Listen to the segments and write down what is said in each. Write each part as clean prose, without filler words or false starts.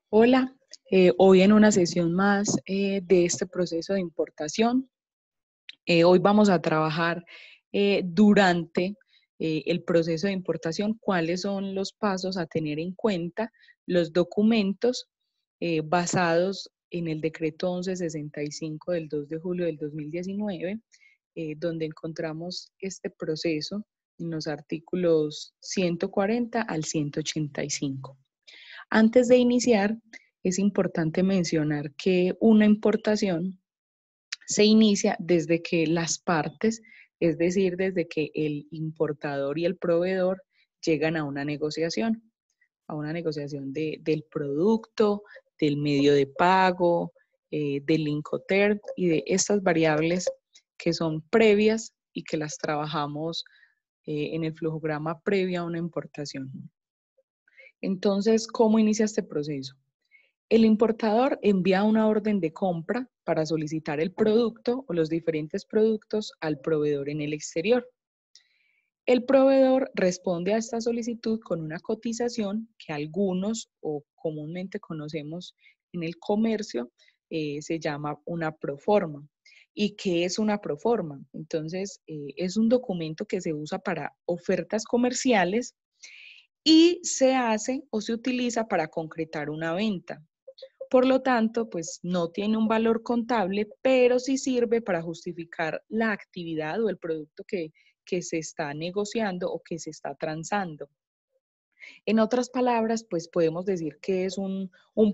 Hola, hoy en una sesión más de este proceso de importación. Hoy vamos a trabajar durante el proceso de importación cuáles son los pasos a tener en cuenta, los documentos basados en el decreto 1165 del 2 de julio del 2019, donde encontramos este proceso en los artículos 140 al 185. Antes de iniciar, es importante mencionar que una importación se inicia desde que las partes, es decir, desde que el importador y el proveedor llegan a una negociación del producto, del medio de pago, del Incoterm y de estas variables que son previas y que las trabajamos en el flujograma previo a una importación. Entonces, ¿cómo inicia este proceso? El importador envía una orden de compra para solicitar el producto o los diferentes productos al proveedor en el exterior. El proveedor responde a esta solicitud con una cotización que algunos o comúnmente conocemos en el comercio se llama una proforma. ¿Y qué es una proforma? Entonces, es un documento que se usa para ofertas comerciales y se hace o se utiliza para concretar una venta. Por lo tanto, pues no tiene un valor contable, pero sí sirve para justificar la actividad o el producto que se está negociando o que se está transando. En otras palabras, pues podemos decir que es un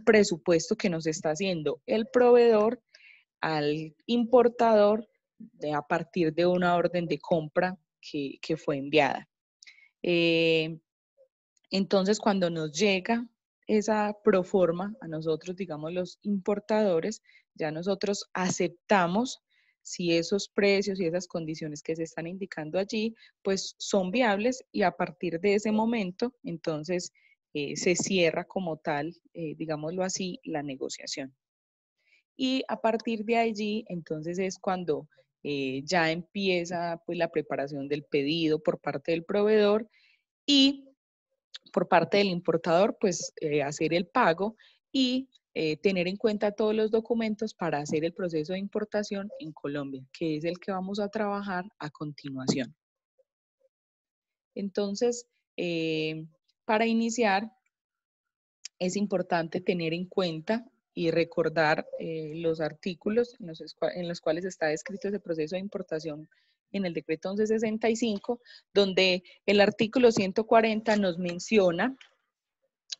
presupuesto que nos está haciendo el proveedor al importador a partir de una orden de compra que fue enviada. Eh, entonces, cuando nos llega esa proforma a nosotros, digamos los importadores, ya nosotros aceptamos si esos precios y esas condiciones que se están indicando allí, pues son viables y a partir de ese momento, entonces se cierra como tal, digámoslo así, la negociación. Y a partir de allí, entonces es cuando ya empieza pues la preparación del pedido por parte del proveedor y por parte del importador, pues hacer el pago y tener en cuenta todos los documentos para hacer el proceso de importación en Colombia, que es el que vamos a trabajar a continuación. Entonces, para iniciar, es importante tener en cuenta y recordar los artículos en los cuales está descrito ese proceso de importación en el decreto 1165, donde el artículo 140 nos menciona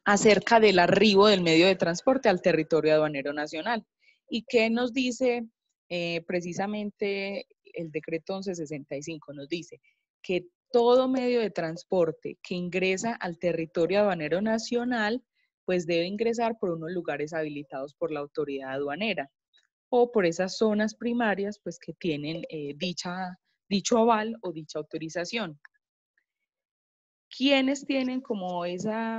acerca del arribo del medio de transporte al territorio aduanero nacional. ¿Y qué nos dice precisamente el decreto 1165? Nos dice que todo medio de transporte que ingresa al territorio aduanero nacional, pues debe ingresar por unos lugares habilitados por la autoridad aduanera o por esas zonas primarias, pues que tienen dicho aval o dicha autorización. ¿Quiénes tienen como esa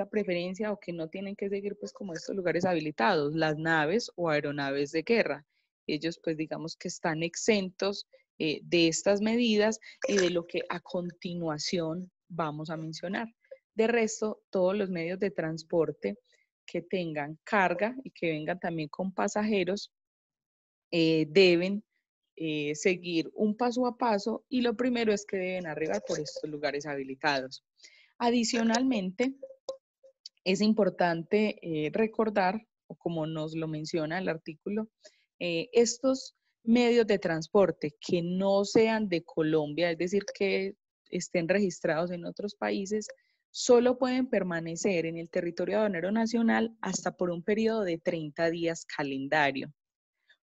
preferencia o que no tienen que seguir pues como estos lugares habilitados? Las naves o aeronaves de guerra. Ellos pues digamos que están exentos de estas medidas y de lo que a continuación vamos a mencionar. De resto, todos los medios de transporte que tengan carga y que vengan también con pasajeros deben seguir un paso a paso y lo primero es que deben arribar por estos lugares habilitados. Adicionalmente, es importante recordar, o como nos lo menciona el artículo, estos medios de transporte que no sean de Colombia, es decir, que estén registrados en otros países, solo pueden permanecer en el territorio aduanero nacional hasta por un periodo de 30 días calendario,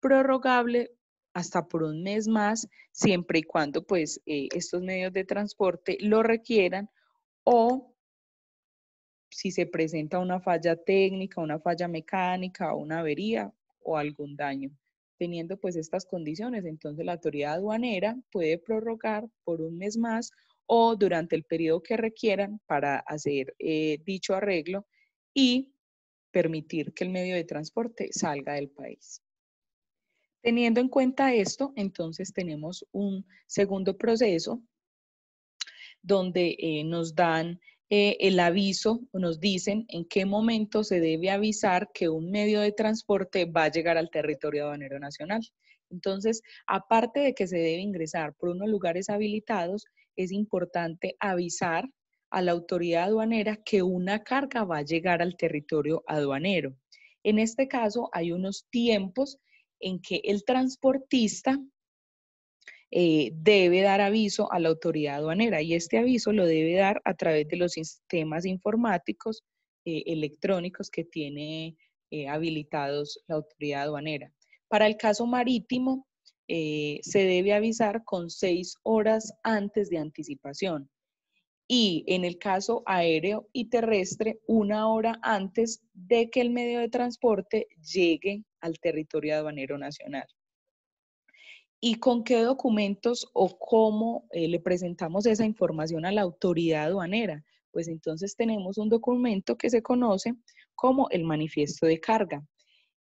prorrogable hasta por un mes más, siempre y cuando pues estos medios de transporte lo requieran o si se presenta una falla técnica, una falla mecánica, una avería o algún daño. Teniendo pues estas condiciones, entonces la autoridad aduanera puede prorrogar por un mes más o durante el periodo que requieran para hacer dicho arreglo y permitir que el medio de transporte salga del país. Teniendo en cuenta esto, entonces tenemos un segundo proceso donde nos dan el aviso, nos dicen en qué momento se debe avisar que un medio de transporte va a llegar al territorio aduanero nacional. Entonces, aparte de que se debe ingresar por unos lugares habilitados, es importante avisar a la autoridad aduanera que una carga va a llegar al territorio aduanero. En este caso, hay unos tiempos en que el transportista debe dar aviso a la autoridad aduanera y este aviso lo debe dar a través de los sistemas informáticos electrónicos que tiene habilitados la autoridad aduanera. Para el caso marítimo, se debe avisar con 6 horas antes de anticipación y en el caso aéreo y terrestre, 1 hora antes de que el medio de transporte llegue al territorio aduanero nacional. ¿Y con qué documentos o cómo le presentamos esa información a la autoridad aduanera? Pues entonces tenemos un documento que se conoce como el manifiesto de carga.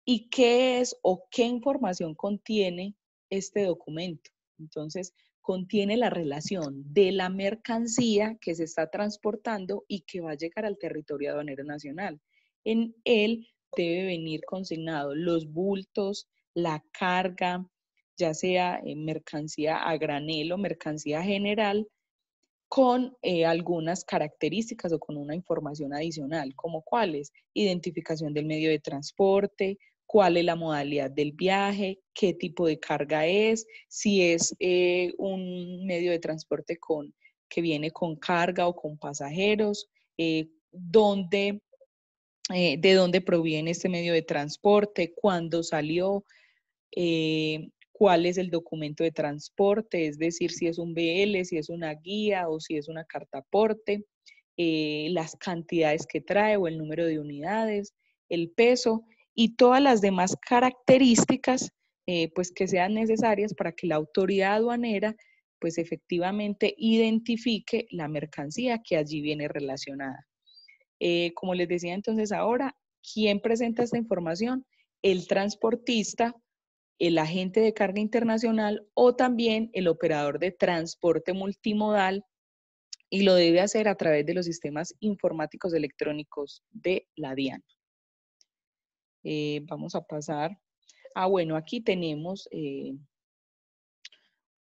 ¿Y qué es o qué información contiene este documento? Entonces, contiene la relación de la mercancía que se está transportando y que va a llegar al territorio aduanero nacional. En él debe venir consignado los bultos, la carga, ya sea mercancía a granel o mercancía general, con algunas características o con una información adicional, como cuáles, identificación del medio de transporte, cuál es la modalidad del viaje, qué tipo de carga es, si es un medio de transporte que viene con carga o con pasajeros, de dónde proviene este medio de transporte, cuándo salió, cuál es el documento de transporte, es decir, si es un BL, si es una guía o si es una carta aporte, las cantidades que trae o el número de unidades, el peso y todas las demás características pues que sean necesarias para que la autoridad aduanera pues efectivamente identifique la mercancía que allí viene relacionada. Como les decía entonces ahora, ¿quién presenta esta información? El transportista, el agente de carga internacional o también el operador de transporte multimodal y lo debe hacer a través de los sistemas informáticos electrónicos de la DIAN. Vamos a pasar. Bueno, aquí tenemos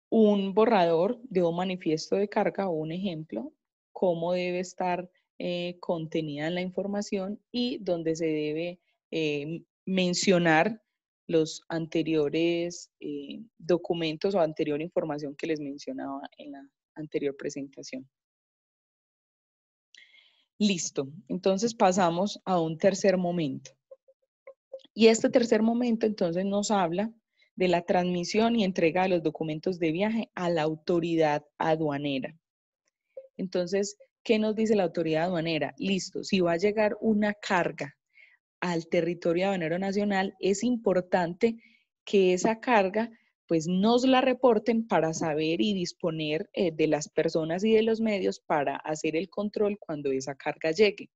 un borrador de un manifiesto de carga o un ejemplo, cómo debe estar contenida en la información y donde se debe mencionar los anteriores documentos o anterior información que les mencionaba en la anterior presentación. Listo, entonces pasamos a un tercer momento. Y este tercer momento entonces nos habla de la transmisión y entrega de los documentos de viaje a la autoridad aduanera. Entonces, ¿qué nos dice la autoridad aduanera? Listo, si va a llegar una carga al territorio aduanero nacional, es importante que esa carga pues nos la reporten para saber y disponer de las personas y de los medios para hacer el control cuando esa carga llegue.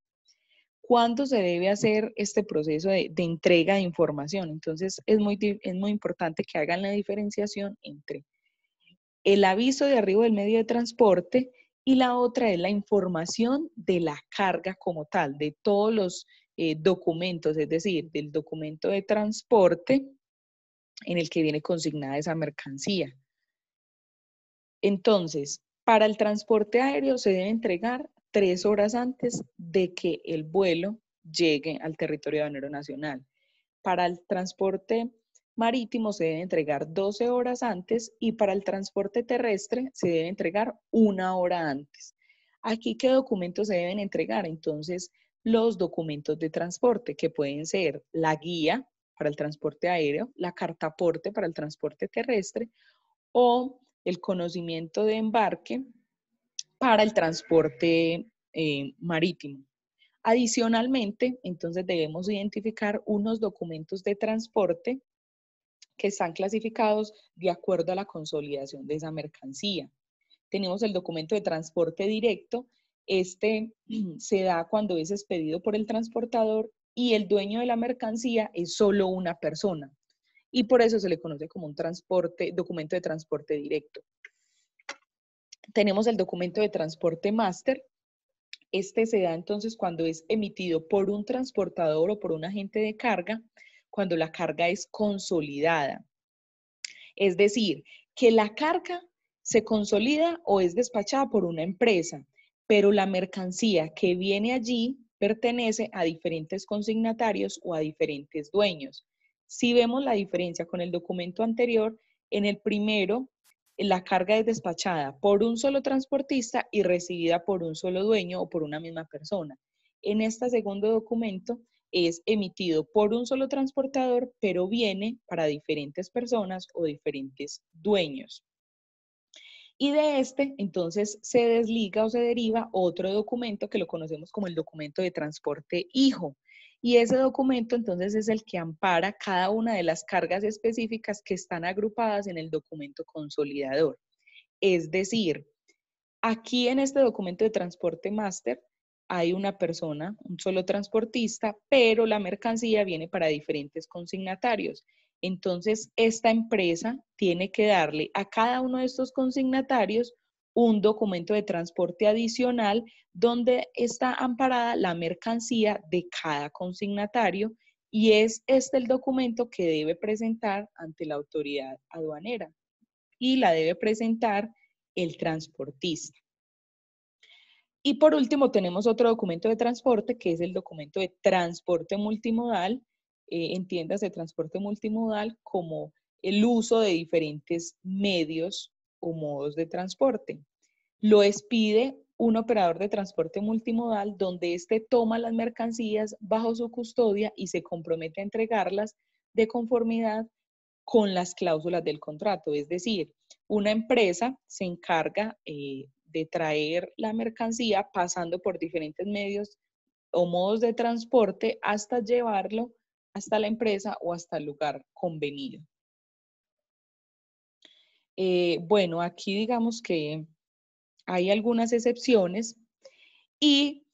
¿Cuándo se debe hacer este proceso de entrega de información? Entonces, es muy importante que hagan la diferenciación entre el aviso de arribo del medio de transporte y la otra es la información de la carga como tal, de todos los documentos, es decir, del documento de transporte en el que viene consignada esa mercancía. Entonces, para el transporte aéreo se debe entregar 3 horas antes de que el vuelo llegue al territorio aduanero nacional. Para el transporte marítimo se debe entregar 12 horas antes y para el transporte terrestre se debe entregar 1 hora antes. Aquí, ¿qué documentos se deben entregar? Entonces, los documentos de transporte, que pueden ser la guía para el transporte aéreo, la carta aporte para el transporte terrestre o el conocimiento de embarque para el transporte marítimo. Adicionalmente, entonces debemos identificar unos documentos de transporte que están clasificados de acuerdo a la consolidación de esa mercancía. Tenemos el documento de transporte directo. Este se da cuando es expedido por el transportador y el dueño de la mercancía es solo una persona. Y por eso se le conoce como un documento de transporte directo. Tenemos el documento de transporte máster, Este se da entonces cuando es emitido por un transportador o por un agente de carga, cuando la carga es consolidada. Es decir, que la carga se consolida o es despachada por una empresa, pero la mercancía que viene allí pertenece a diferentes consignatarios o a diferentes dueños. Si vemos la diferencia con el documento anterior, en el primero, la carga es despachada por un solo transportista y recibida por un solo dueño o por una misma persona. En este segundo documento, es emitido por un solo transportador, pero viene para diferentes personas o diferentes dueños. Y de este, entonces, se desliga o se deriva otro documento que lo conocemos como el documento de transporte hijo. Y ese documento, entonces, es el que ampara cada una de las cargas específicas que están agrupadas en el documento consolidador. Es decir, aquí en este documento de transporte máster hay una persona, un solo transportista, pero la mercancía viene para diferentes consignatarios. Entonces, esta empresa tiene que darle a cada uno de estos consignatarios un documento de transporte adicional donde está amparada la mercancía de cada consignatario y es este el documento que debe presentar ante la autoridad aduanera y la debe presentar el transportista. Y por último tenemos otro documento de transporte que es el documento de transporte multimodal. Entiéndase transporte multimodal como el uso de diferentes medios o modos de transporte. Lo expide un operador de transporte multimodal donde éste toma las mercancías bajo su custodia y se compromete a entregarlas de conformidad con las cláusulas del contrato. Es decir, una empresa se encarga de traer la mercancía pasando por diferentes medios o modos de transporte hasta llevarlo hasta la empresa o hasta el lugar convenido. Bueno, aquí digamos que hay algunas excepciones y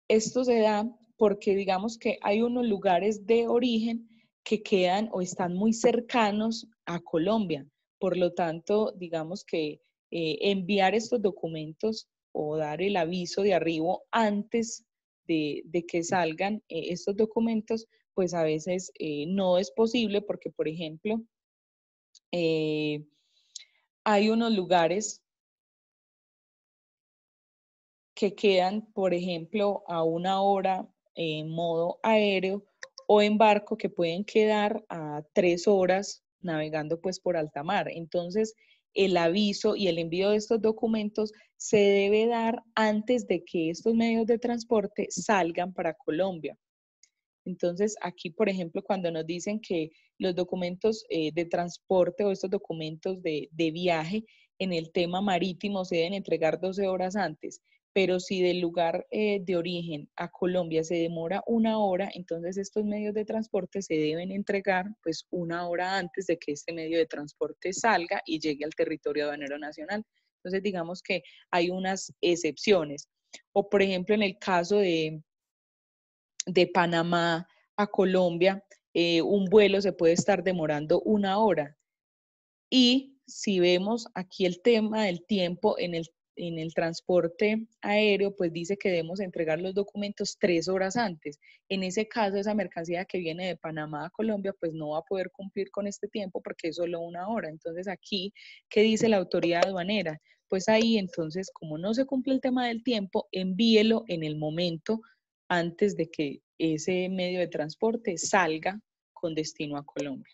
esto se da porque digamos que hay unos lugares de origen que quedan o están muy cercanos a Colombia. Por lo tanto, digamos que enviar estos documentos o dar el aviso de arribo antes de que salgan estos documentos, pues a veces no es posible porque, por ejemplo, eh, hay unos lugares que quedan, por ejemplo, a una hora en modo aéreo o en barco que pueden quedar a 3 horas navegando pues por alta mar. Entonces, el aviso y el envío de estos documentos se debe dar antes de que estos medios de transporte salgan para Colombia. Entonces, aquí, por ejemplo, cuando nos dicen que los documentos de transporte o estos documentos de viaje en el tema marítimo se deben entregar 12 horas antes, pero si del lugar de origen a Colombia se demora 1 hora, entonces estos medios de transporte se deben entregar pues 1 hora antes de que este medio de transporte salga y llegue al territorio aduanero nacional. Entonces, digamos que hay unas excepciones. O, por ejemplo, en el caso de Panamá a Colombia, un vuelo se puede estar demorando 1 hora. Y si vemos aquí el tema del tiempo en el transporte aéreo, pues dice que debemos entregar los documentos 3 horas antes. En ese caso, esa mercancía que viene de Panamá a Colombia, pues no va a poder cumplir con este tiempo porque es solo 1 hora. Entonces aquí, ¿qué dice la autoridad aduanera? Pues ahí entonces, como no se cumple el tema del tiempo, envíelo en el momento antes de que ese medio de transporte salga con destino a Colombia.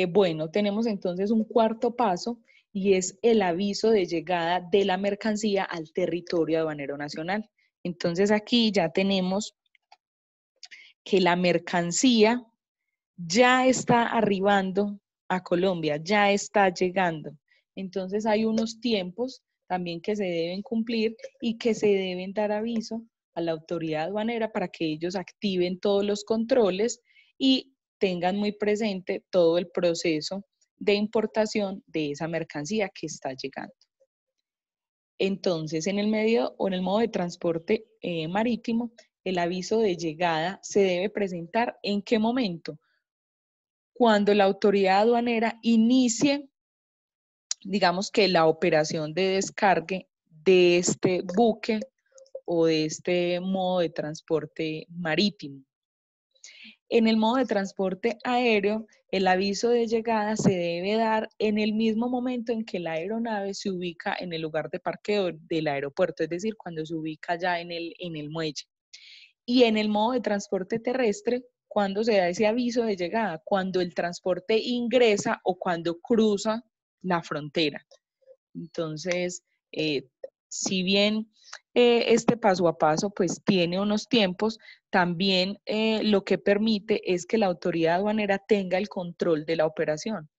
Bueno, tenemos entonces un cuarto paso y es el aviso de llegada de la mercancía al territorio aduanero nacional. Entonces aquí ya tenemos que la mercancía ya está arribando a Colombia, ya está llegando. Entonces hay unos tiempos también que se deben cumplir y que se deben dar aviso a la autoridad aduanera para que ellos activen todos los controles y tengan muy presente todo el proceso de importación de esa mercancía que está llegando. Entonces, en el medio o en el modo de transporte marítimo, el aviso de llegada se debe presentar ¿en qué momento? Cuando la autoridad aduanera inicie, digamos que la operación de descargue de este buque o de este modo de transporte marítimo. En el modo de transporte aéreo, el aviso de llegada se debe dar en el mismo momento en que la aeronave se ubica en el lugar de parqueo del aeropuerto, es decir, cuando se ubica ya en el muelle. Y en el modo de transporte terrestre, ¿cuándo se da ese aviso de llegada? Cuando el transporte ingresa o cuando cruza la frontera. Entonces, si bien este paso a paso pues tiene unos tiempos, también lo que permite es que la autoridad aduanera tenga el control de la operación.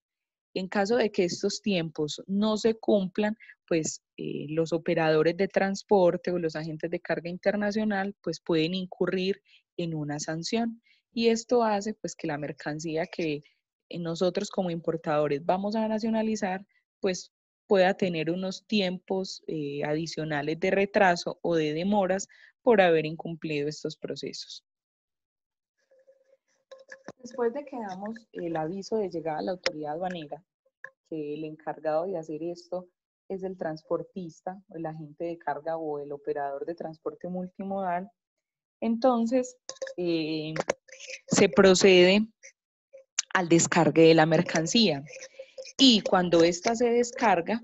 En caso de que estos tiempos no se cumplan, pues los operadores de transporte o los agentes de carga internacional pues pueden incurrir en una sanción. Y esto hace pues que la mercancía que nosotros como importadores vamos a nacionalizar pues pueda tener unos tiempos adicionales de retraso o de demoras por haber incumplido estos procesos. Después de que damos el aviso de llegada a la autoridad aduanera, que el encargado de hacer esto es el transportista, el agente de carga o el operador de transporte multimodal, entonces se procede al descargue de la mercancía. Y cuando ésta se descarga,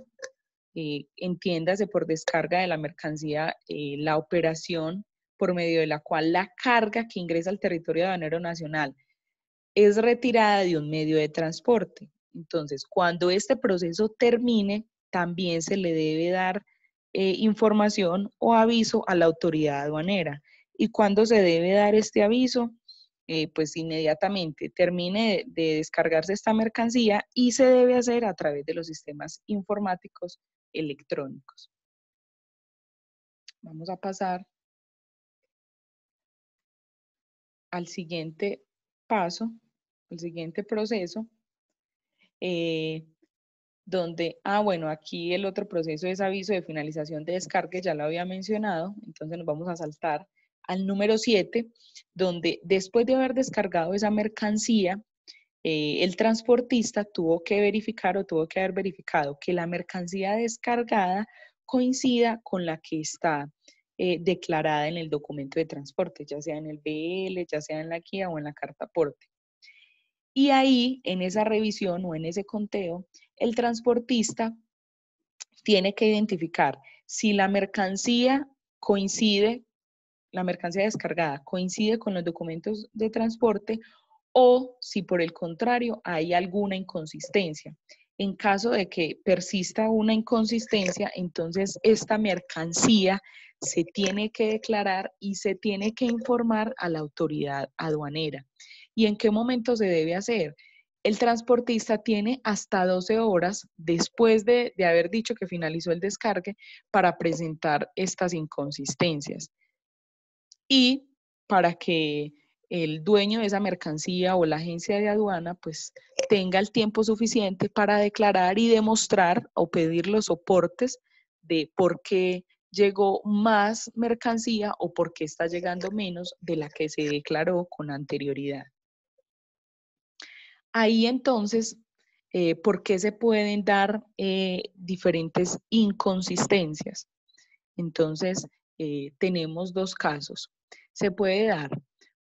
entiéndase por descarga de la mercancía la operación por medio de la cual la carga que ingresa al territorio aduanero nacional es retirada de un medio de transporte. Entonces, cuando este proceso termine, también se le debe dar información o aviso a la autoridad aduanera. ¿Y cuándo se debe dar este aviso? Pues inmediatamente termine de descargarse esta mercancía y se debe hacer a través de los sistemas informáticos electrónicos. Vamos a pasar al siguiente paso, el siguiente proceso, donde, bueno, aquí el otro proceso es aviso de finalización de descargue, ya lo había mencionado, entonces nos vamos a saltar al número 7, donde después de haber descargado esa mercancía, el transportista tuvo que verificar o tuvo que haber verificado que la mercancía descargada coincida con la que está declarada en el documento de transporte, ya sea en el BL, ya sea en la guía o en la carta aporte. Y ahí, en esa revisión o en ese conteo, el transportista tiene que identificar si la mercancía coincide, la mercancía descargada coincide con los documentos de transporte o si por el contrario hay alguna inconsistencia. En caso de que persista una inconsistencia, entonces esta mercancía se tiene que declarar y se tiene que informar a la autoridad aduanera. ¿Y en qué momento se debe hacer? El transportista tiene hasta 12 horas después de haber dicho que finalizó el descargue para presentar estas inconsistencias. Y para que el dueño de esa mercancía o la agencia de aduana pues tenga el tiempo suficiente para declarar y demostrar o pedir los soportes de por qué llegó más mercancía o por qué está llegando menos de la que se declaró con anterioridad. Ahí entonces, ¿por qué se pueden dar diferentes inconsistencias? Entonces, tenemos dos casos. Se puede dar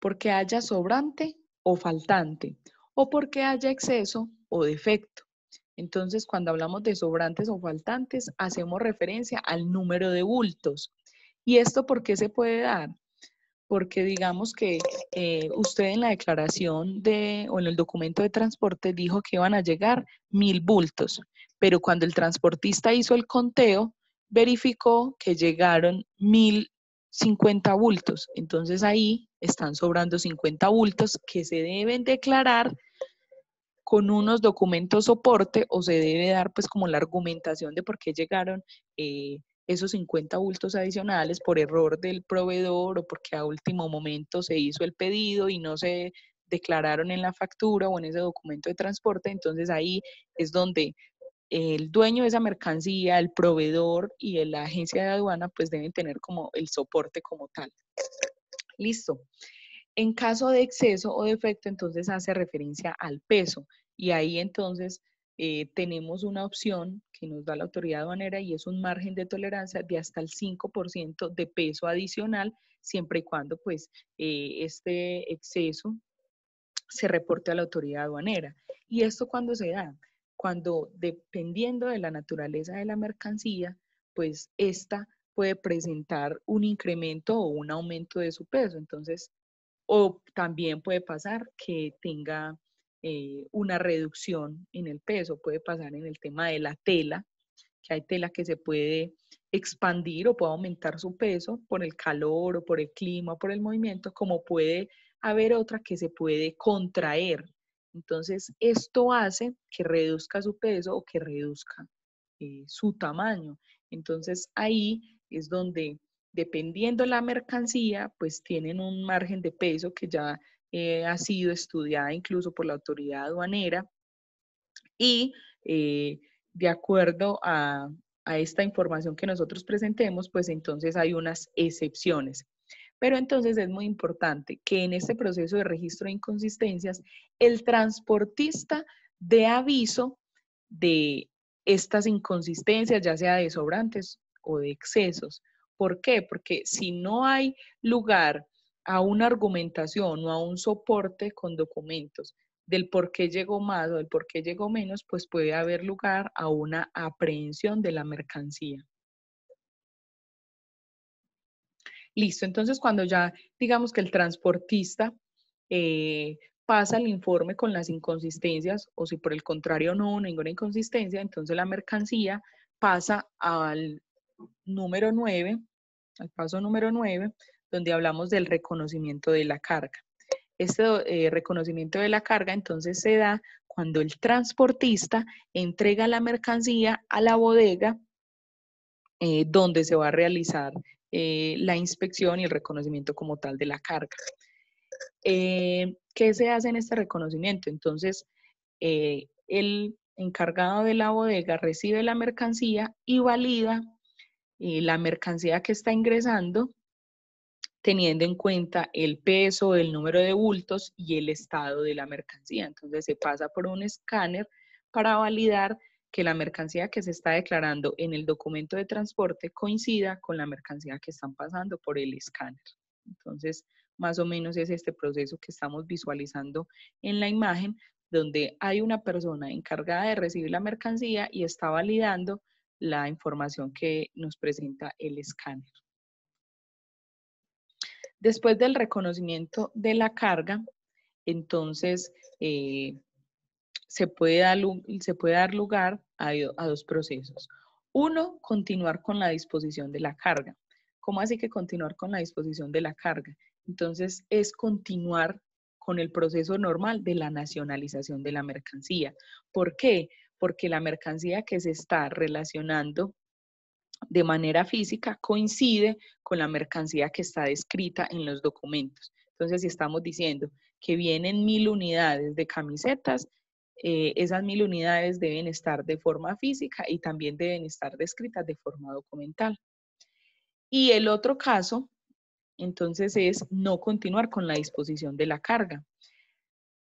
porque haya sobrante o faltante, o porque haya exceso o defecto. Entonces, cuando hablamos de sobrantes o faltantes, hacemos referencia al número de bultos. ¿Y esto por qué se puede dar? Porque digamos que usted en la declaración o en el documento de transporte dijo que iban a llegar 1000 bultos, pero cuando el transportista hizo el conteo, verificó que llegaron 1050 bultos. Entonces ahí están sobrando 50 bultos que se deben declarar con unos documentos soporte o se debe dar pues como la argumentación de por qué llegaron esos 50 bultos adicionales por error del proveedor o porque a último momento se hizo el pedido y no se declararon en la factura o en ese documento de transporte. Entonces ahí es donde el dueño de esa mercancía, el proveedor y la agencia de aduana pues deben tener como el soporte como tal. Listo. En caso de exceso o defecto, entonces hace referencia al peso y ahí entonces tenemos una opción que nos da la autoridad aduanera y es un margen de tolerancia de hasta el 5% de peso adicional, siempre y cuando pues este exceso se reporte a la autoridad aduanera. ¿Y esto cuándo se da? Cuando, dependiendo de la naturaleza de la mercancía, pues esta puede presentar un incremento o un aumento de su peso. Entonces, o también puede pasar que tenga una reducción en el peso. Puede pasar en el tema de la tela, que hay tela que se puede expandir o puede aumentar su peso por el calor o por el clima o por el movimiento, como puede haber otra que se puede contraer. Entonces, esto hace que reduzca su peso o que reduzca su tamaño. Entonces, ahí es donde, dependiendo la mercancía, pues tienen un margen de peso que ya ha sido estudiada incluso por la autoridad aduanera y de acuerdo a esta información que nosotros presentemos, pues entonces hay unas excepciones. Pero entonces es muy importante que en este proceso de registro de inconsistencias, el transportista dé aviso de estas inconsistencias, ya sea de sobrantes o de excesos. ¿Por qué? Porque si no hay lugar a una argumentación o a un soporte con documentos del por qué llegó más o del por qué llegó menos, pues puede haber lugar a una aprehensión de la mercancía. Listo, entonces cuando ya digamos que el transportista pasa el informe con las inconsistencias o si por el contrario no hubo ninguna inconsistencia, entonces la mercancía pasa al número 9, al paso número 9, donde hablamos del reconocimiento de la carga. Este reconocimiento de la carga entonces se da cuando el transportista entrega la mercancía a la bodega donde se va a realizar la inspección y el reconocimiento como tal de la carga. ¿Qué se hace en este reconocimiento? Entonces, el encargado de la bodega recibe la mercancía y valida la mercancía que está ingresando teniendo en cuenta el peso, el número de bultos y el estado de la mercancía. Entonces se pasa por un escáner para validar que la mercancía que se está declarando en el documento de transporte coincida con la mercancía que están pasando por el escáner. Entonces, más o menos es este proceso que estamos visualizando en la imagen, donde hay una persona encargada de recibir la mercancía y está validando la información que nos presenta el escáner. Después del reconocimiento de la carga, entonces se puede dar lugar a dos procesos. Uno, continuar con la disposición de la carga. ¿Cómo así que continuar con la disposición de la carga? Entonces es continuar con el proceso normal de la nacionalización de la mercancía. ¿Por qué? Porque la mercancía que se está relacionando de manera física coincide con la mercancía que está descrita en los documentos. Entonces, si estamos diciendo que vienen 1000 unidades de camisetas, esas 1000 unidades deben estar de forma física y también deben estar descritas de forma documental. Y el otro caso, entonces, es no continuar con la disposición de la carga.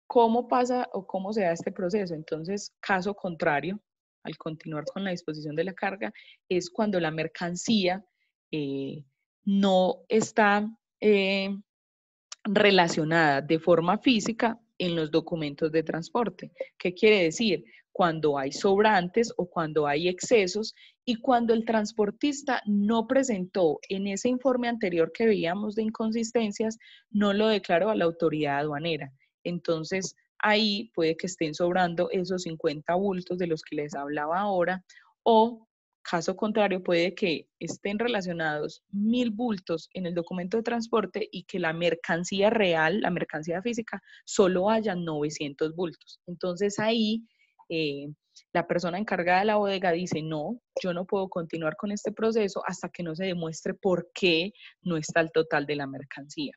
¿Cómo pasa o cómo se da este proceso? Entonces, caso contrario, al continuar con la disposición de la carga, es cuando la mercancía no está relacionada de forma física en los documentos de transporte. ¿Qué quiere decir? Cuando hay sobrantes o cuando hay excesos y cuando el transportista no presentó en ese informe anterior que veíamos de inconsistencias, no lo declaró a la autoridad aduanera. Entonces, ahí puede que estén sobrando esos 50 bultos de los que les hablaba ahora o caso contrario, puede que estén relacionados 1000 bultos en el documento de transporte y que la mercancía real, la mercancía física, solo haya 900 bultos. Entonces ahí la persona encargada de la bodega dice, no, yo no puedo continuar con este proceso hasta que no se demuestre por qué no está el total de la mercancía.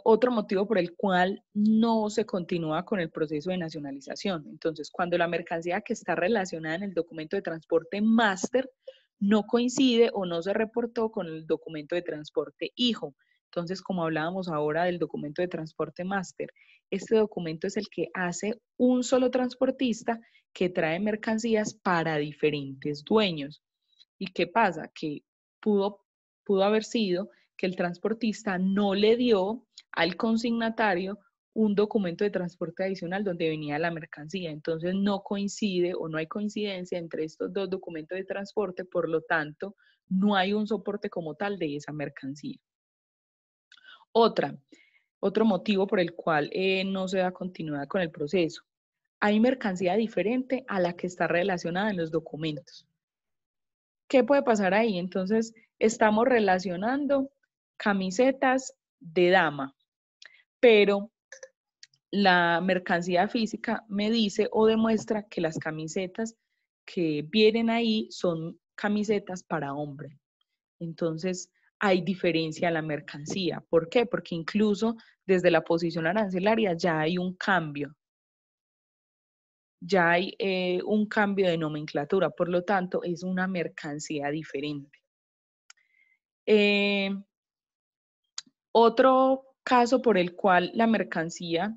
Otro motivo por el cual no se continúa con el proceso de nacionalización. Entonces, cuando la mercancía que está relacionada en el documento de transporte máster no coincide o no se reportó con el documento de transporte hijo. Entonces, como hablábamos ahora del documento de transporte máster, este documento es el que hace un solo transportista que trae mercancías para diferentes dueños. ¿Y qué pasa? Que pudo haber sido que el transportista no le dio al consignatario un documento de transporte adicional donde venía la mercancía. Entonces no coincide o no hay coincidencia entre estos dos documentos de transporte, por lo tanto, no hay un soporte como tal de esa mercancía. Otro motivo por el cual no se da continuidad con el proceso. Hay mercancía diferente a la que está relacionada en los documentos. ¿Qué puede pasar ahí? Entonces, estamos relacionando camisetas de dama, pero la mercancía física me dice o demuestra que las camisetas que vienen ahí son camisetas para hombre. Entonces, hay diferencia en la mercancía. ¿Por qué? Porque incluso desde la posición arancelaria ya hay un cambio. Ya hay un cambio de nomenclatura, por lo tanto, es una mercancía diferente. Otro caso por el cual la mercancía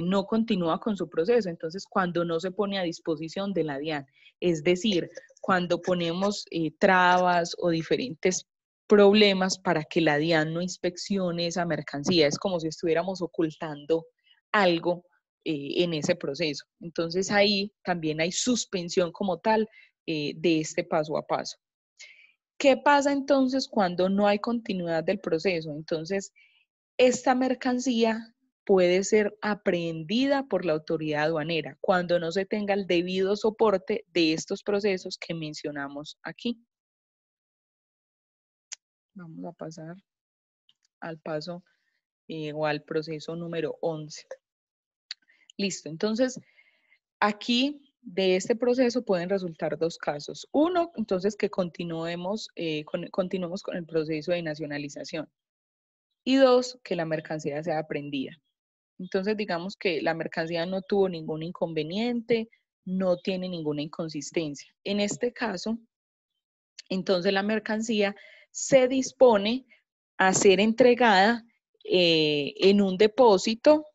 no continúa con su proceso, entonces cuando no se pone a disposición de la DIAN, es decir, cuando ponemos trabas o diferentes problemas para que la DIAN no inspeccione esa mercancía, es como si estuviéramos ocultando algo en ese proceso. Entonces ahí también hay suspensión como tal de este paso a paso. ¿Qué pasa entonces cuando no hay continuidad del proceso? Entonces, esta mercancía puede ser aprehendida por la autoridad aduanera cuando no se tenga el debido soporte de estos procesos que mencionamos aquí. Vamos a pasar al paso o al proceso número 11. Listo, entonces aquí de este proceso pueden resultar dos casos. Uno, entonces que continuemos con el proceso de nacionalización. Y dos, que la mercancía sea aprehendida. Entonces, digamos que la mercancía no tuvo ningún inconveniente, no tiene ninguna inconsistencia. En este caso, entonces la mercancía se dispone a ser entregada en un depósito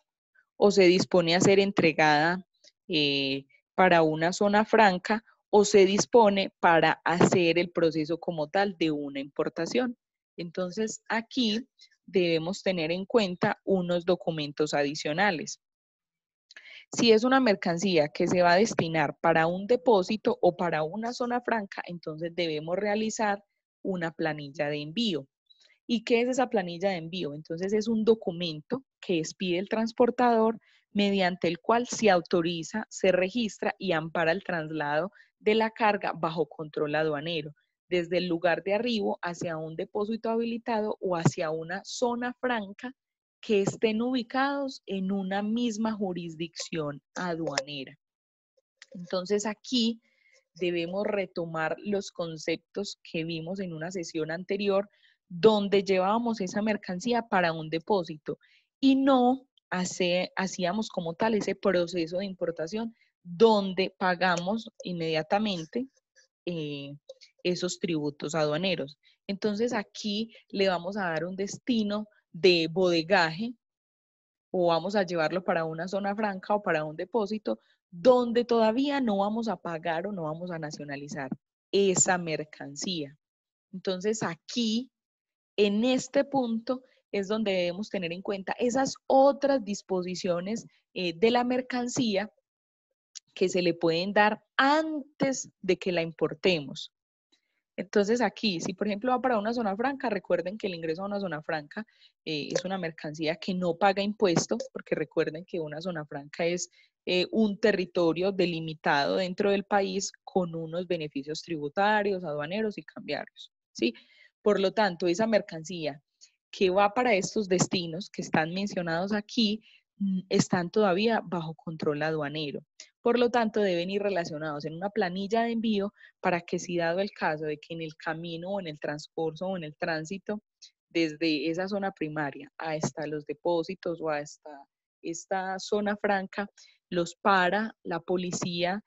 o se dispone a ser entregada para una zona franca o se dispone para hacer el proceso como tal de una importación. Entonces, aquí debemos tener en cuenta unos documentos adicionales. Si es una mercancía que se va a destinar para un depósito o para una zona franca, entonces debemos realizar una planilla de envío. ¿Y qué es esa planilla de envío? Entonces es un documento que expide el transportador mediante el cual se autoriza, se registra y ampara el traslado de la carga bajo control aduanero, desde el lugar de arribo hacia un depósito habilitado o hacia una zona franca que estén ubicados en una misma jurisdicción aduanera. Entonces aquí debemos retomar los conceptos que vimos en una sesión anterior donde llevábamos esa mercancía para un depósito y no hacíamos como tal ese proceso de importación donde pagamos inmediatamente esos tributos aduaneros. Entonces aquí le vamos a dar un destino de bodegaje o vamos a llevarlo para una zona franca o para un depósito donde todavía no vamos a pagar o no vamos a nacionalizar esa mercancía. Entonces aquí, en este punto, es donde debemos tener en cuenta esas otras disposiciones de la mercancía que se le pueden dar antes de que la importemos. Entonces aquí, si por ejemplo va para una zona franca, recuerden que el ingreso a una zona franca es una mercancía que no paga impuestos, porque recuerden que una zona franca es un territorio delimitado dentro del país con unos beneficios tributarios, aduaneros y cambiarios, ¿sí? Por lo tanto, esa mercancía que va para estos destinos que están mencionados aquí, están todavía bajo control aduanero. Por lo tanto, deben ir relacionados en una planilla de envío para que si dado el caso de que en el camino o en el transcurso o en el tránsito desde esa zona primaria hasta los depósitos o hasta esta zona franca, los para la policía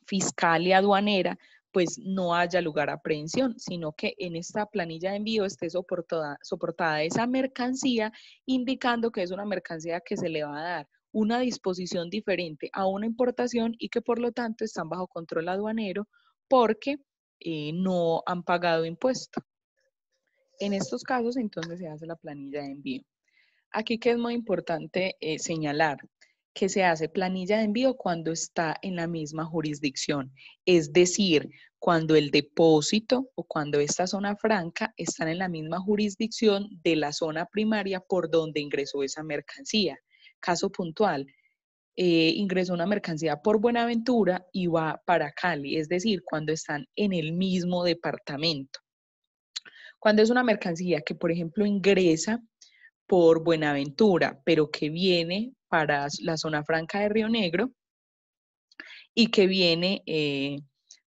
fiscal y aduanera, pues no haya lugar a aprehensión, sino que en esta planilla de envío esté soportada esa mercancía, indicando que es una mercancía que se le va a dar una disposición diferente a una importación y que por lo tanto están bajo control aduanero porque no han pagado impuesto. En estos casos, entonces, se hace la planilla de envío. Aquí que es muy importante señalar que se hace planilla de envío cuando está en la misma jurisdicción, es decir, cuando el depósito o cuando esta zona franca están en la misma jurisdicción de la zona primaria por donde ingresó esa mercancía. Caso puntual, ingresó una mercancía por Buenaventura y va para Cali, es decir, cuando están en el mismo departamento. Cuando es una mercancía que, por ejemplo, ingresa por Buenaventura, pero que viene para la zona franca de Río Negro y que viene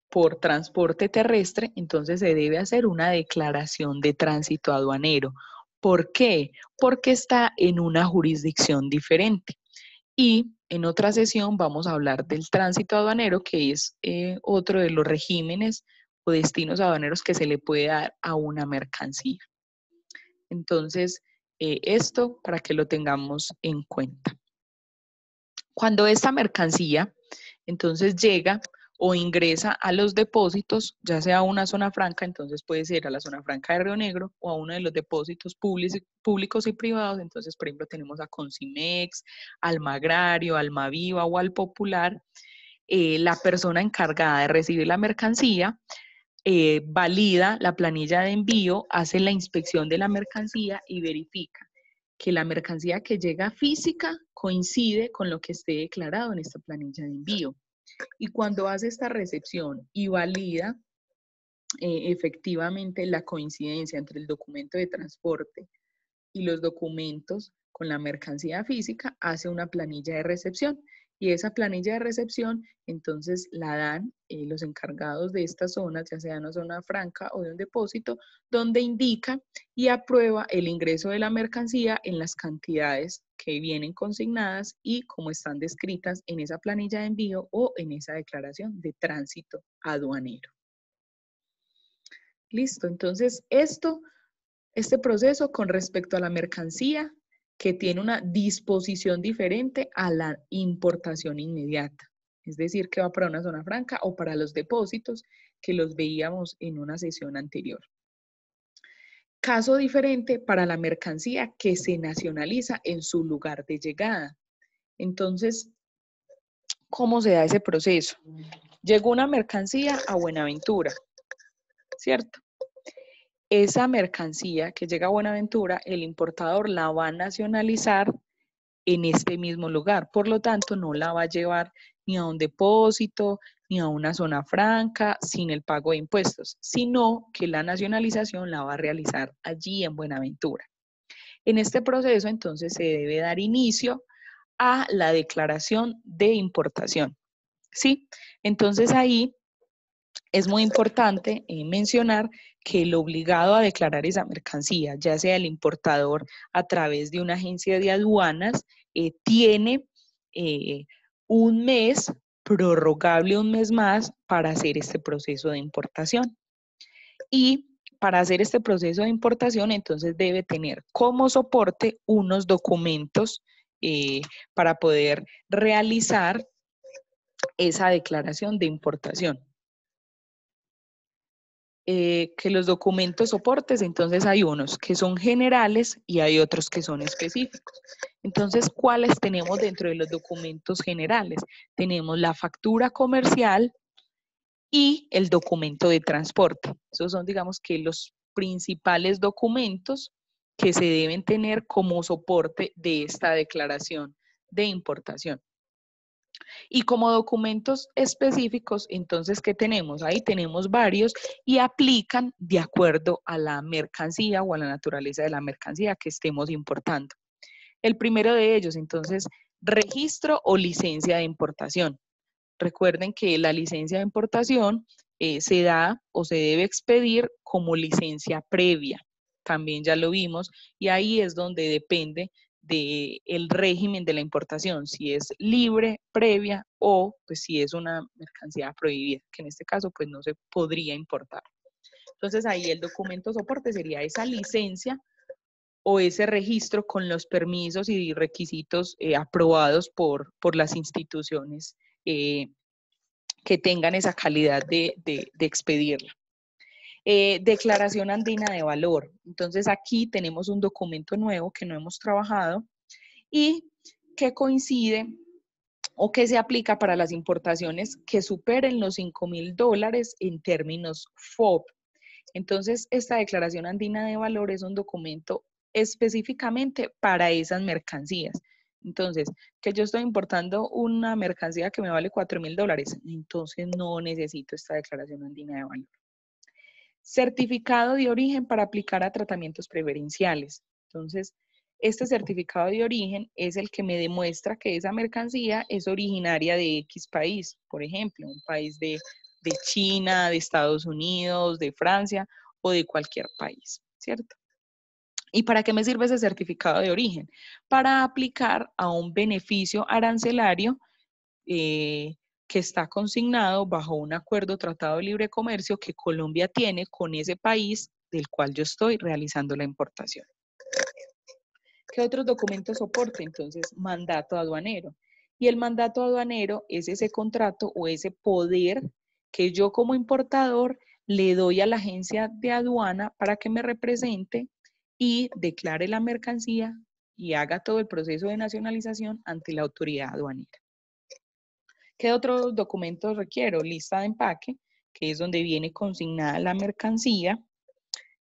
por transporte terrestre, entonces se debe hacer una declaración de tránsito aduanero. ¿Por qué? Porque está en una jurisdicción diferente. Y en otra sesión vamos a hablar del tránsito aduanero, que es otro de los regímenes o destinos aduaneros que se le puede dar a una mercancía. Entonces, esto para que lo tengamos en cuenta. Cuando esta mercancía entonces llega o ingresa a los depósitos, ya sea a una zona franca, entonces puede ser a la zona franca de Río Negro o a uno de los depósitos públicos y privados, entonces por ejemplo tenemos a Concimex, Almagrario, Almaviva o Al Popular, la persona encargada de recibir la mercancía valida la planilla de envío, hace la inspección de la mercancía y verifica que la mercancía que llega física coincide con lo que esté declarado en esta planilla de envío. Y cuando hace esta recepción y valida efectivamente la coincidencia entre el documento de transporte y los documentos con la mercancía física, hace una planilla de recepción. Y esa planilla de recepción, entonces la dan los encargados de estas zonas, ya sea una zona franca o de un depósito, donde indica y aprueba el ingreso de la mercancía en las cantidades que vienen consignadas y como están descritas en esa planilla de envío o en esa declaración de tránsito aduanero. Listo, entonces este proceso con respecto a la mercancía que tiene una disposición diferente a la importación inmediata, es decir, que va para una zona franca o para los depósitos que los veíamos en una sesión anterior. Caso diferente para la mercancía que se nacionaliza en su lugar de llegada. Entonces, ¿cómo se da ese proceso? Llegó una mercancía a Buenaventura, ¿cierto? Esa mercancía que llega a Buenaventura, el importador la va a nacionalizar en este mismo lugar. Por lo tanto, no la va a llevar ni a un depósito, ni a una zona franca, sin el pago de impuestos, sino que la nacionalización la va a realizar allí en Buenaventura. En este proceso, entonces, se debe dar inicio a la declaración de importación, ¿sí? Entonces, ahí es muy importante mencionar que el obligado a declarar esa mercancía, ya sea el importador a través de una agencia de aduanas, tiene un mes, prorrogable un mes más, para hacer este proceso de importación. Y para hacer este proceso de importación, entonces debe tener como soporte unos documentos para poder realizar esa declaración de importación. Que los documentos soportes, entonces hay unos que son generales y hay otros que son específicos. Entonces, ¿cuáles tenemos dentro de los documentos generales? Tenemos la factura comercial y el documento de transporte. Esos son, digamos, que los principales documentos que se deben tener como soporte de esta declaración de importación. Y como documentos específicos, entonces, ¿qué tenemos? Ahí tenemos varios y aplican de acuerdo a la mercancía o a la naturaleza de la mercancía que estemos importando. El primero de ellos, entonces, registro o licencia de importación. Recuerden que la licencia de importación se da o se debe expedir como licencia previa. También ya lo vimos y ahí es donde depende el régimen de la importación, si es libre, previa o pues si es una mercancía prohibida, que en este caso pues no se podría importar. Entonces ahí el documento soporte sería esa licencia o ese registro con los permisos y requisitos aprobados por las instituciones que tengan esa calidad de expedirla. Declaración andina de valor. Entonces aquí tenemos un documento nuevo que no hemos trabajado y que coincide o que se aplica para las importaciones que superen los $5.000 en términos FOB. Entonces, esta declaración andina de valor es un documento específicamente para esas mercancías. Entonces, que yo estoy importando una mercancía que me vale $4.000, entonces no necesito esta declaración andina de valor. Certificado de origen para aplicar a tratamientos preferenciales. Entonces, este certificado de origen es el que me demuestra que esa mercancía es originaria de X país, por ejemplo, un país de China, de Estados Unidos, de Francia o de cualquier país, ¿cierto? ¿Y para qué me sirve ese certificado de origen? Para aplicar a un beneficio arancelario que está consignado bajo un acuerdo tratado de libre comercio que Colombia tiene con ese país del cual yo estoy realizando la importación. ¿Qué otros documentos soporte? Entonces, mandato aduanero. Y el mandato aduanero es ese contrato o ese poder que yo como importador le doy a la agencia de aduana para que me represente y declare la mercancía y haga todo el proceso de nacionalización ante la autoridad aduanera. ¿Qué otros documentos requiero? Lista de empaque, que es donde viene consignada la mercancía,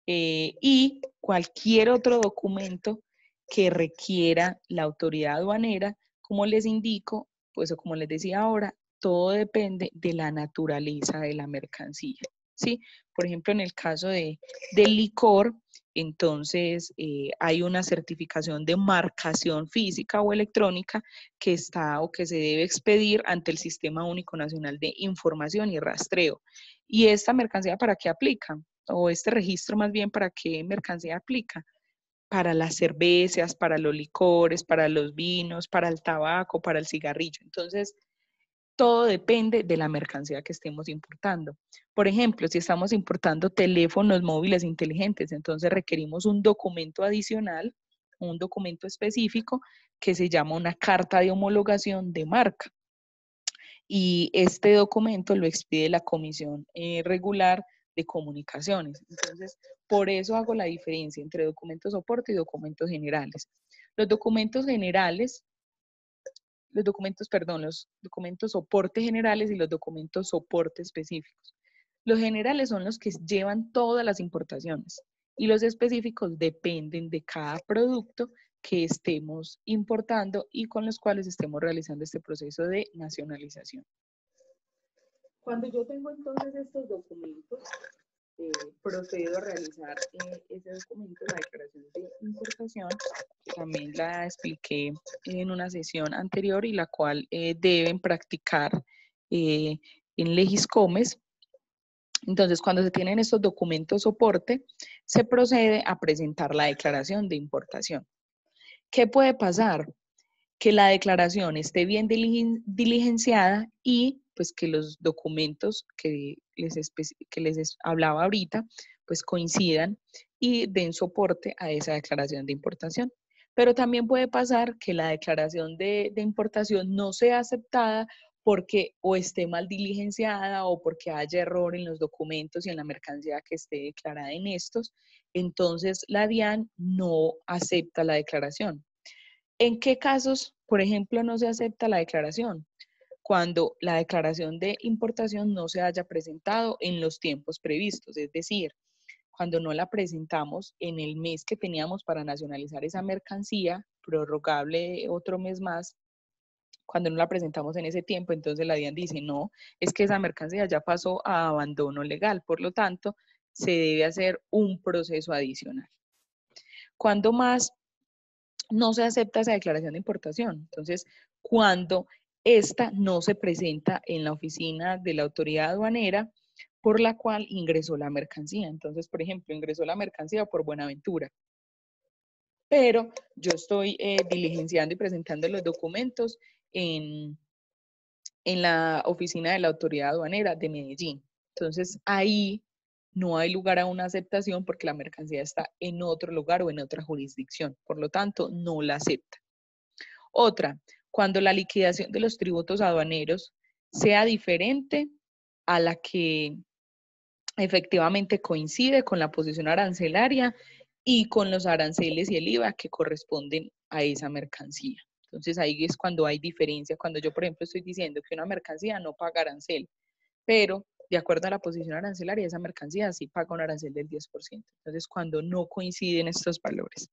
y cualquier otro documento que requiera la autoridad aduanera. Como les indico, pues o como les decía ahora, todo depende de la naturaleza de la mercancía, ¿sí? Por ejemplo, en el caso del licor, entonces hay una certificación de marcación física o electrónica que está o que se debe expedir ante el Sistema Único Nacional de Información y Rastreo. ¿Y esta mercancía para qué aplica? O este registro más bien, ¿para qué mercancía aplica? Para las cervezas, para los licores, para los vinos, para el tabaco, para el cigarrillo. Entonces, todo depende de la mercancía que estemos importando. Por ejemplo, si estamos importando teléfonos móviles inteligentes, entonces requerimos un documento adicional, un documento específico que se llama una carta de homologación de marca. Y este documento lo expide la Comisión Regular de Comunicaciones. Entonces, por eso hago la diferencia entre documentos soporte y documentos generales. Los documentos generales, los documentos soporte generales y los documentos soporte específicos. Los generales son los que llevan todas las importaciones y los específicos dependen de cada producto que estemos importando y con los cuales estemos realizando este proceso de nacionalización. Cuando yo tengo entonces estos documentos, procedo a realizar ese documento, la declaración de importación, que también la expliqué en una sesión anterior y la cual deben practicar en Legiscomes. Entonces, cuando se tienen estos documentos soporte, se procede a presentar la declaración de importación. ¿Qué puede pasar? Que la declaración esté bien diligenciada y pues que los documentos que les hablaba ahorita pues coincidan y den soporte a esa declaración de importación. Pero también puede pasar que la declaración de importación no sea aceptada porque o esté mal diligenciada o porque haya error en los documentos y en la mercancía que esté declarada en estos. Entonces la DIAN no acepta la declaración. ¿En qué casos, por ejemplo, no se acepta la declaración? Cuando la declaración de importación no se haya presentado en los tiempos previstos, es decir, cuando no la presentamos en el mes que teníamos para nacionalizar esa mercancía, prorrogable otro mes más, cuando no la presentamos en ese tiempo, entonces la DIAN dice, no, es que esa mercancía ya pasó a abandono legal, por lo tanto, se debe hacer un proceso adicional. ¿Cuándo más no se acepta esa declaración de importación? Entonces, cuando esta no se presenta en la oficina de la autoridad aduanera por la cual ingresó la mercancía. Entonces, por ejemplo, ingresó la mercancía por Buenaventura. pero yo estoy diligenciando y presentando los documentos en, en la oficina de la autoridad aduanera de Medellín. Entonces, ahí no hay lugar a una aceptación porque la mercancía está en otro lugar o en otra jurisdicción. Por lo tanto, no la acepta. Otra, cuando la liquidación de los tributos aduaneros sea diferente a la que efectivamente coincide con la posición arancelaria y con los aranceles y el IVA que corresponden a esa mercancía. Entonces ahí es cuando hay diferencia, cuando yo, por ejemplo, estoy diciendo que una mercancía no paga arancel, pero de acuerdo a la posición arancelaria, esa mercancía sí paga un arancel del 10%. Entonces, cuando no coinciden estos valores.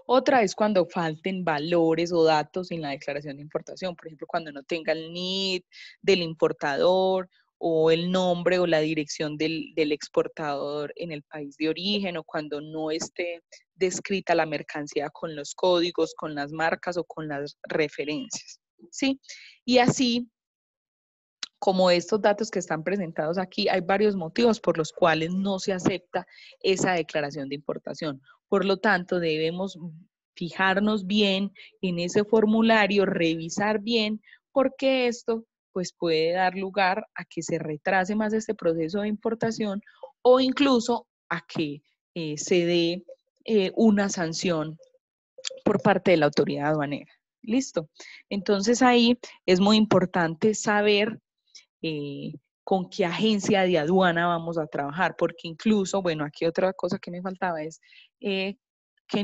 Otra es cuando falten valores o datos en la declaración de importación, por ejemplo, cuando no tenga el NID del importador o el nombre o la dirección del exportador en el país de origen, o cuando no esté descrita la mercancía con los códigos, con las marcas o con las referencias, ¿sí? Y así, como estos datos que están presentados aquí, hay varios motivos por los cuales no se acepta esa declaración de importación. Por lo tanto, debemos fijarnos bien en ese formulario, revisar bien, porque esto pues puede dar lugar a que se retrase más este proceso de importación o incluso a que se dé una sanción por parte de la autoridad aduanera. ¿Listo? Entonces ahí es muy importante saber con qué agencia de aduana vamos a trabajar, porque incluso, bueno, aquí otra cosa que me faltaba es que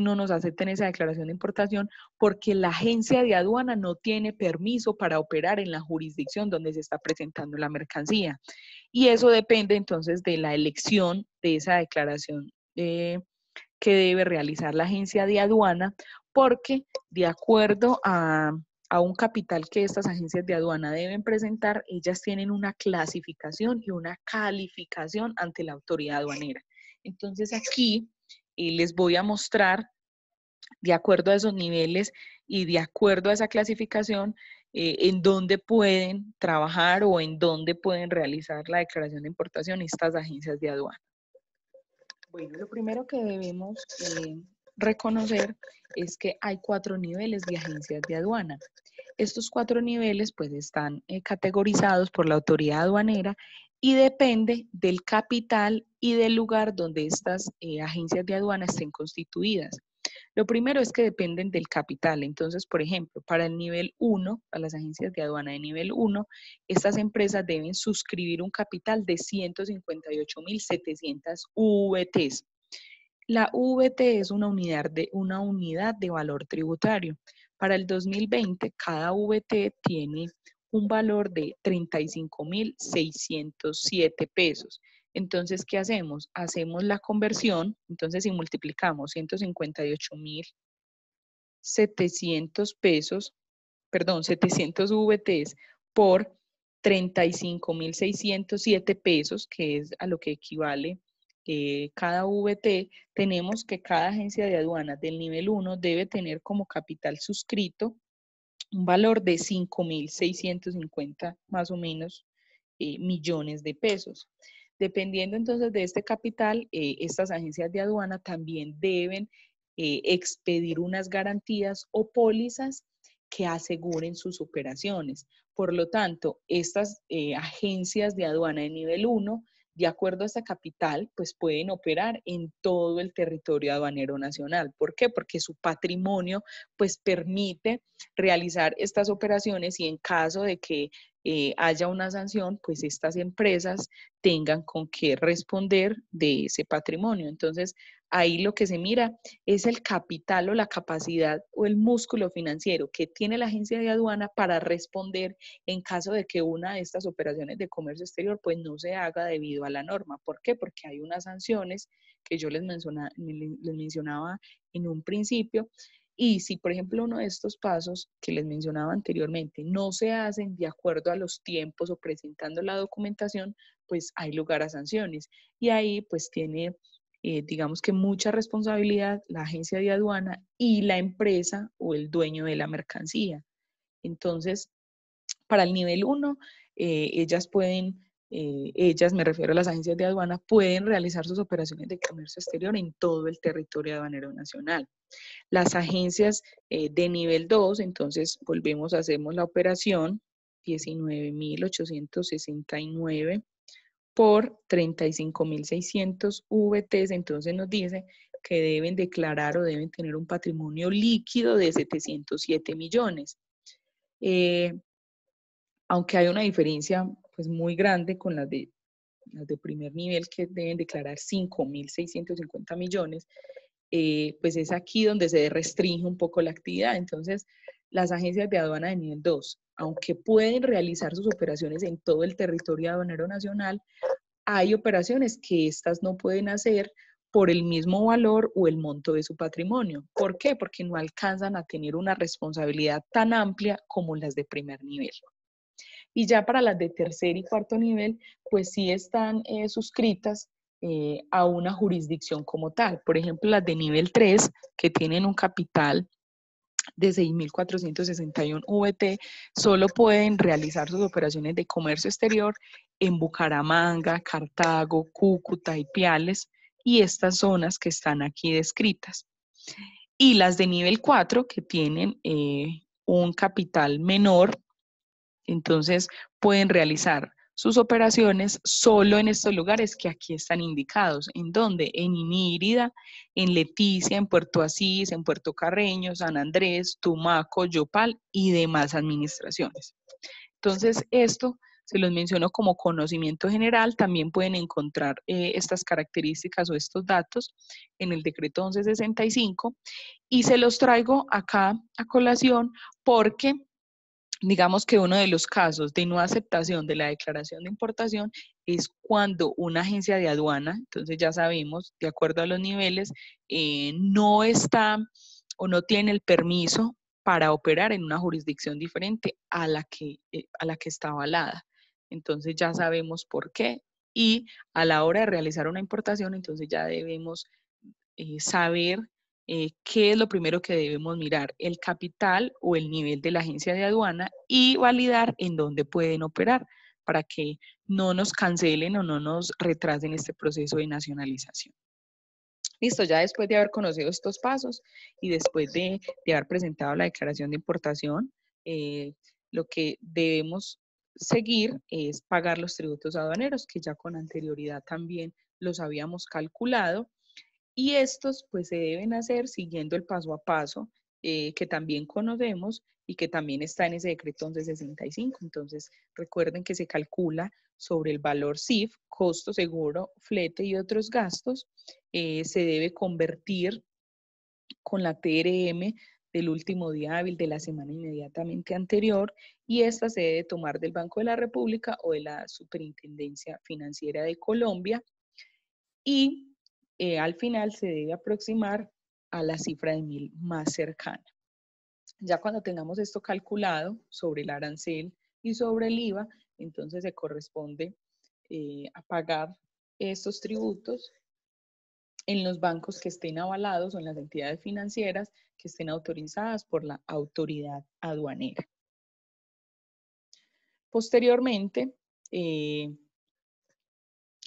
no nos acepten esa declaración de importación porque la agencia de aduana no tiene permiso para operar en la jurisdicción donde se está presentando la mercancía. Y eso depende entonces de la elección de esa declaración que debe realizar la agencia de aduana, porque de acuerdo a un capital que estas agencias de aduana deben presentar, ellas tienen una clasificación y una calificación ante la autoridad aduanera. Entonces aquí les voy a mostrar, de acuerdo a esos niveles y de acuerdo a esa clasificación, en dónde pueden trabajar o en dónde pueden realizar la declaración de importación estas agencias de aduana. Bueno, lo primero que debemos reconocer es que hay 4 niveles de agencias de aduana. Estos 4 niveles pues están categorizados por la autoridad aduanera y depende del capital y del lugar donde estas agencias de aduana estén constituidas. Lo primero es que dependen del capital. Entonces, por ejemplo, para el nivel 1, para las agencias de aduana de nivel 1, estas empresas deben suscribir un capital de 158.700 VTs. La VT es una unidad de valor tributario. Para el 2020, cada VT tiene un valor de 35.607 pesos. Entonces, ¿qué hacemos? Hacemos la conversión. Entonces, si multiplicamos 158.700 pesos, perdón, 700 VTs por 35.607 pesos, que es a lo que equivale cada VT, tenemos que cada agencia de aduanas del nivel 1 debe tener como capital suscrito un valor de 5.650 más o menos millones de pesos. Dependiendo entonces de este capital, estas agencias de aduana también deben expedir unas garantías o pólizas que aseguren sus operaciones. Por lo tanto, estas agencias de aduana de nivel 1, de acuerdo a esta capital, pues pueden operar en todo el territorio aduanero nacional. ¿Por qué? Porque su patrimonio pues permite realizar estas operaciones y en caso de que haya una sanción, pues estas empresas tengan con qué responder de ese patrimonio. Entonces, ahí lo que se mira es el capital o la capacidad o el músculo financiero que tiene la agencia de aduana para responder en caso de que una de estas operaciones de comercio exterior pues no se haga debido a la norma. ¿Por qué? Porque hay unas sanciones que yo les mencionaba en un principio. Y si, por ejemplo, uno de estos pasos que les mencionaba anteriormente no se hacen de acuerdo a los tiempos o presentando la documentación, pues hay lugar a sanciones. Y ahí pues tiene, digamos que mucha responsabilidad la agencia de aduana y la empresa o el dueño de la mercancía. Entonces, para el nivel 1, ellas pueden ellas, me refiero a las agencias de aduana, pueden realizar sus operaciones de comercio exterior en todo el territorio aduanero nacional. Las agencias de nivel 2, entonces volvemos, hacemos la operación 19.869 por 35.600 VTs, entonces nos dice que deben declarar o deben tener un patrimonio líquido de 707 millones. Aunque hay una diferencia pues muy grande con las de primer nivel, que deben declarar 5.650 millones, pues es aquí donde se restringe un poco la actividad. Entonces, las agencias de aduana de nivel 2, aunque pueden realizar sus operaciones en todo el territorio aduanero nacional, hay operaciones que estas no pueden hacer por el mismo valor o el monto de su patrimonio. ¿Por qué? Porque no alcanzan a tener una responsabilidad tan amplia como las de primer nivel. Y ya para las de tercer y cuarto nivel, pues sí están suscritas a una jurisdicción como tal. Por ejemplo, las de nivel 3, que tienen un capital de 6.461 VT, solo pueden realizar sus operaciones de comercio exterior en Bucaramanga, Cartago, Cúcuta y Piales, y estas zonas que están aquí descritas. Y las de nivel 4, que tienen un capital menor, entonces pueden realizar sus operaciones solo en estos lugares que aquí están indicados. ¿En dónde? En Inírida, en Leticia, en Puerto Asís, en Puerto Carreño, San Andrés, Tumaco, Yopal y demás administraciones. Entonces, esto se los menciono como conocimiento general. También pueden encontrar estas características o estos datos en el decreto 1165 y se los traigo acá a colación porque digamos que uno de los casos de no aceptación de la declaración de importación es cuando una agencia de aduana, entonces ya sabemos, de acuerdo a los niveles, no está o no tiene el permiso para operar en una jurisdicción diferente a la que está avalada. Entonces ya sabemos por qué y a la hora de realizar una importación, entonces ya debemos saber qué es lo primero que debemos mirar, el capital o el nivel de la agencia de aduana y validar en dónde pueden operar para que no nos cancelen o no nos retrasen este proceso de nacionalización. Listo, ya después de haber conocido estos pasos y después de haber presentado la declaración de importación, lo que debemos seguir es pagar los tributos aduaneros, que ya con anterioridad también los habíamos calculado, y estos pues se deben hacer siguiendo el paso a paso que también conocemos y que también está en ese decreto 1165. Entonces recuerden que se calcula sobre el valor CIF, costo seguro, flete y otros gastos. Se debe convertir con la TRM del último día hábil de la semana inmediatamente anterior y esta se debe tomar del Banco de la República o de la Superintendencia Financiera de Colombia y al final se debe aproximar a la cifra de 1.000 más cercana. Ya cuando tengamos esto calculado sobre el arancel y sobre el IVA, entonces se corresponde a pagar estos tributos en los bancos que estén avalados o en las entidades financieras que estén autorizadas por la autoridad aduanera. Posteriormente,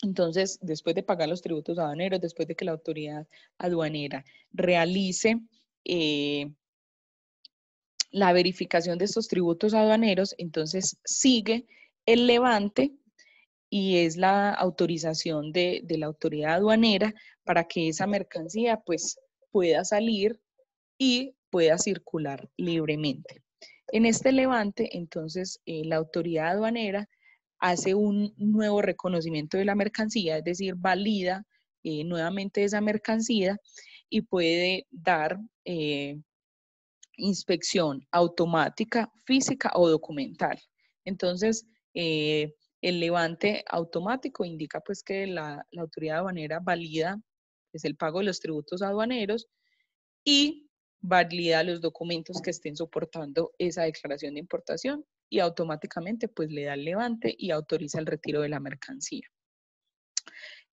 entonces, después de pagar los tributos aduaneros, después de que la autoridad aduanera realice la verificación de estos tributos aduaneros, entonces sigue el levante y es la autorización de la autoridad aduanera para que esa mercancía pues pueda salir y pueda circular libremente. En este levante, entonces, la autoridad aduanera hace un nuevo reconocimiento de la mercancía, es decir, valida nuevamente esa mercancía y puede dar inspección automática, física o documental. Entonces, el levante automático indica pues que la autoridad aduanera valida pues, el pago de los tributos aduaneros y valida los documentos que estén soportando esa declaración de importación y automáticamente pues le da el levante y autoriza el retiro de la mercancía.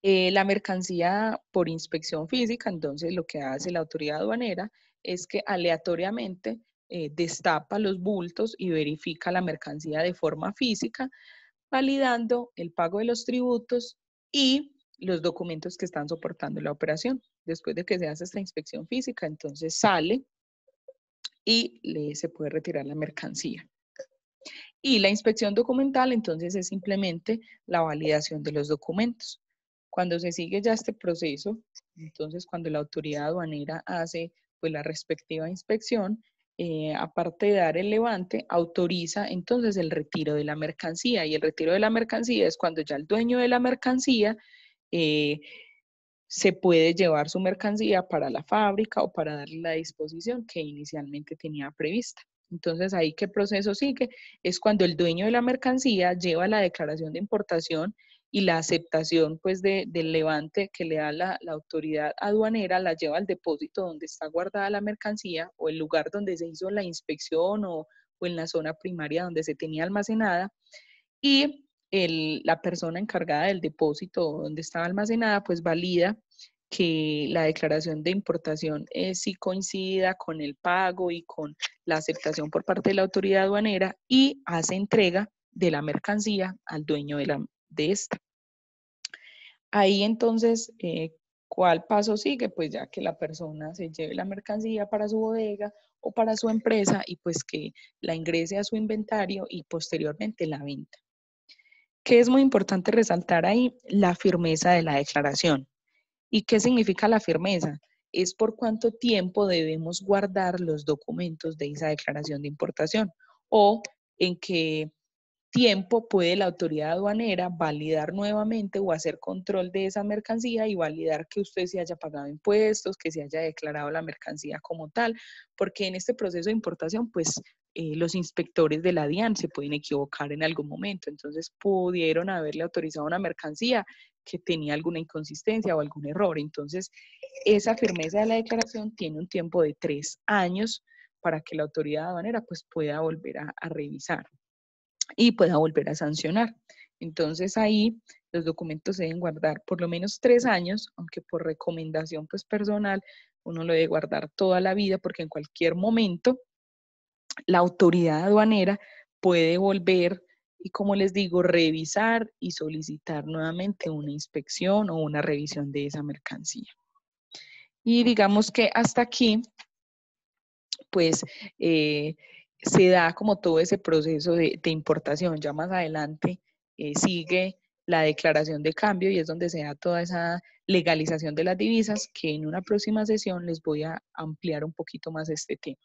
La mercancía por inspección física, entonces lo que hace la autoridad aduanera es que aleatoriamente destapa los bultos y verifica la mercancía de forma física validando el pago de los tributos y los documentos que están soportando la operación. Después de que se hace esta inspección física, entonces sale y se puede retirar la mercancía. Y la inspección documental, entonces, es simplemente la validación de los documentos. Cuando se sigue ya este proceso, entonces, cuando la autoridad aduanera hace pues la respectiva inspección, aparte de dar el levante, autoriza entonces el retiro de la mercancía. Y el retiro de la mercancía es cuando ya el dueño de la mercancía eh, se puede llevar su mercancía para la fábrica o para darle la disposición que inicialmente tenía prevista. Entonces, ahí qué proceso sigue es cuando el dueño de la mercancía lleva la declaración de importación y la aceptación pues del levante que le da la autoridad aduanera, la lleva al depósito donde está guardada la mercancía o el lugar donde se hizo la inspección o en la zona primaria donde se tenía almacenada y la persona encargada del depósito donde estaba almacenada, pues valida que la declaración de importación sí coincida con el pago y con la aceptación por parte de la autoridad aduanera y hace entrega de la mercancía al dueño de esta. Ahí entonces, ¿cuál paso sigue? Pues ya que la persona se lleve la mercancía para su bodega o para su empresa y pues que la ingrese a su inventario y posteriormente la venta. ¿Qué es muy importante resaltar ahí? La firmeza de la declaración. ¿Y qué significa la firmeza? Es por cuánto tiempo debemos guardar los documentos de esa declaración de importación o en qué tiempo puede la autoridad aduanera validar nuevamente o hacer control de esa mercancía y validar que usted se haya pagado impuestos, que se haya declarado la mercancía como tal, porque en este proceso de importación, pues los inspectores de la DIAN se pueden equivocar en algún momento, entonces pudieron haberle autorizado una mercancía que tenía alguna inconsistencia o algún error. Entonces, esa firmeza de la declaración tiene un tiempo de 3 años para que la autoridad aduanera pues pueda volver a revisar y pueda volver a sancionar. Entonces ahí los documentos se deben guardar por lo menos 3 años, aunque por recomendación pues personal uno lo debe guardar toda la vida porque en cualquier momento la autoridad aduanera puede volver y como les digo, revisar y solicitar nuevamente una inspección o una revisión de esa mercancía. Y digamos que hasta aquí pues se da como todo ese proceso de importación. Ya más adelante sigue la declaración de cambio y es donde se da toda esa legalización de las divisas que en una próxima sesión les voy a ampliar un poquito más este tema.